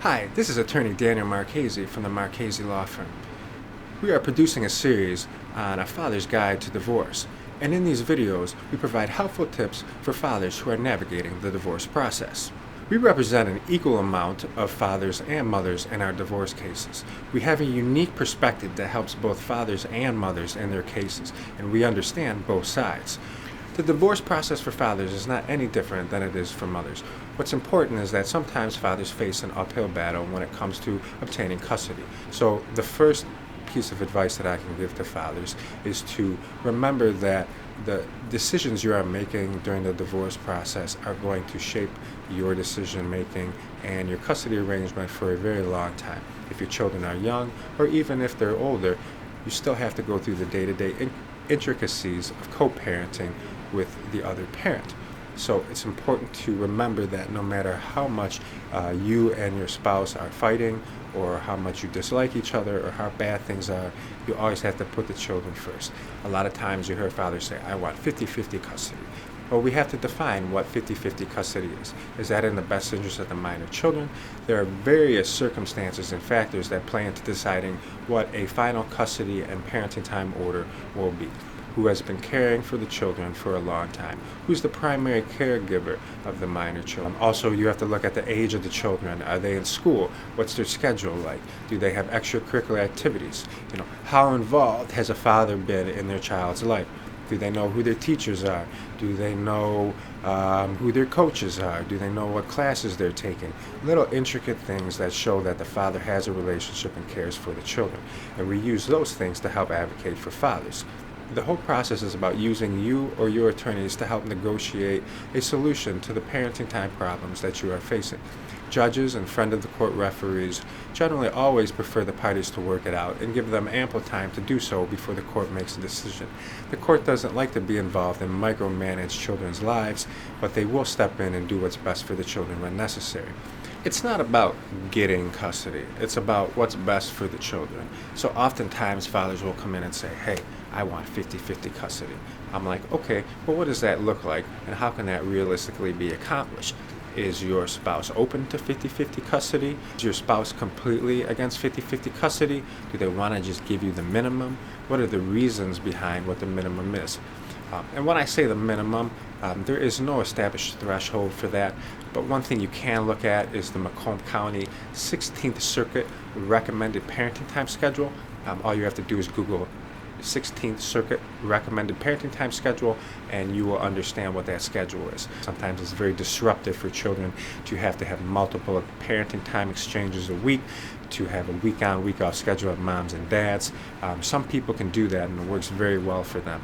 Hi, this is attorney Daniel Marchese from the Marchese Law Firm. We are producing a series on a father's guide to divorce, and in these videos we provide helpful tips for fathers who are navigating the divorce process. We represent an equal amount of fathers and mothers in our divorce cases. We have a unique perspective that helps both fathers and mothers in their cases, and we understand both sides. The divorce process for fathers is not any different than it is for mothers. What's important is that sometimes fathers face an uphill battle when it comes to obtaining custody. So the first piece of advice that I can give to fathers is to remember that the decisions you are making during the divorce process are going to shape your decision making and your custody arrangement for a very long time. If your children are young, or even if they're older, you still have to go through the day-to-day intricacies of co-parenting with the other parent. So it's important to remember that no matter how much you and your spouse are fighting, or how much you dislike each other, or how bad things are, you always have to put the children first. A lot of times you hear fathers say, I want 50-50 custody. Well, we have to define what 50-50 custody is. Is that in the best interest of the minor children? There are various circumstances and factors that play into deciding what a final custody and parenting time order will be. Who has been caring for the children for a long time? Who's the primary caregiver of the minor children? Also, you have to look at the age of the children. Are they in school? What's their schedule like? Do they have extracurricular activities? How involved has a father been in their child's life? Do they know who their teachers are? Do they know who their coaches are? Do they know what classes they're taking? Little intricate things that show that the father has a relationship and cares for the children. And we use those things to help advocate for fathers. The whole process is about using you or your attorneys to help negotiate a solution to the parenting time problems that you are facing. Judges and friend of the court referees generally always prefer the parties to work it out and give them ample time to do so before the court makes a decision. The court doesn't like to be involved in micromanage children's lives, but they will step in and do what's best for the children when necessary. It's not about getting custody. It's about what's best for the children. So oftentimes fathers will come in and say, hey, I want 50-50 custody. I'm like, okay, well, what does that look like, and how can that realistically be accomplished? Is your spouse open to 50-50 custody? Is your spouse completely against 50-50 custody? Do they want to just give you the minimum? What are the reasons behind what the minimum is? And when I say the minimum, there is no established threshold for that, but one thing you can look at is the Macomb County 16th Circuit recommended parenting time schedule. All you have to do is Google 16th Circuit recommended parenting time schedule, and you will understand what that schedule is. Sometimes it's very disruptive for children to have multiple parenting time exchanges a week, to have a week-on, week-off schedule of moms and dads. Some people can do that, and it works very well for them.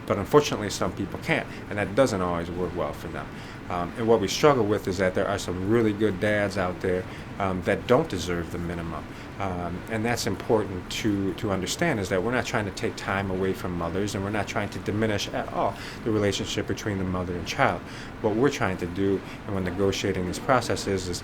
But unfortunately, some people can't, and that doesn't always work well for them. And what we struggle with is that there are some really good dads out there that don't deserve the minimum. And that's important to understand, is that we're not trying to take time away from mothers, and we're not trying to diminish at all the relationship between the mother and child. What we're trying to do, and when negotiating these processes, is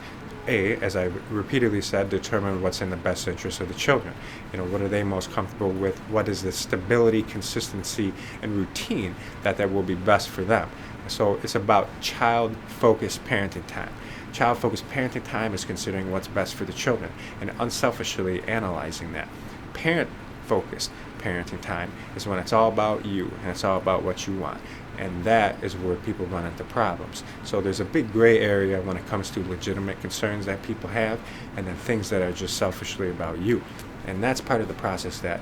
as I repeatedly said, determine what's in the best interest of the children. What are they most comfortable with? What is the stability, consistency, and routine that will be best for them? So it's about child-focused parenting time. Child-focused parenting time is considering what's best for the children and unselfishly analyzing that. Parent-focused parenting time is when it's all about you and it's all about what you want. And that is where people run into problems. So there's a big gray area when it comes to legitimate concerns that people have, and then things that are just selfishly about you. And that's part of the process that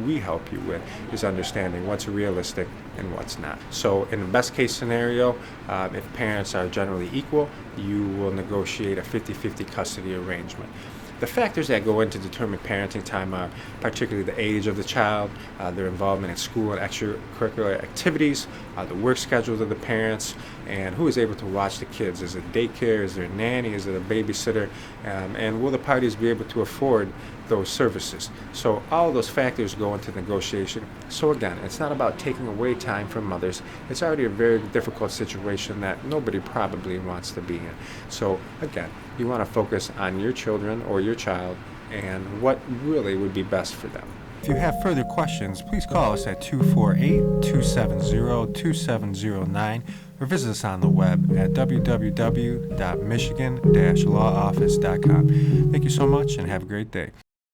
we help you with, is understanding what's realistic and what's not. So in the best case scenario, if parents are generally equal, you will negotiate a 50-50 custody arrangement. The factors that go into determining parenting time are particularly the age of the child, their involvement in school and extracurricular activities, the work schedules of the parents, and who is able to watch the kids. Is it daycare? Is there a nanny? Is it a babysitter? And will the parties be able to afford those services? So all of those factors go into negotiation. So again, it's not about taking away time from mothers. It's already a very difficult situation that nobody probably wants to be in. So again, you want to focus on your children or your child and what really would be best for them. If you have further questions, please call us at 248-270-2709 or visit us on the web at www.michigan-lawoffice.com. Thank you so much and have a great day.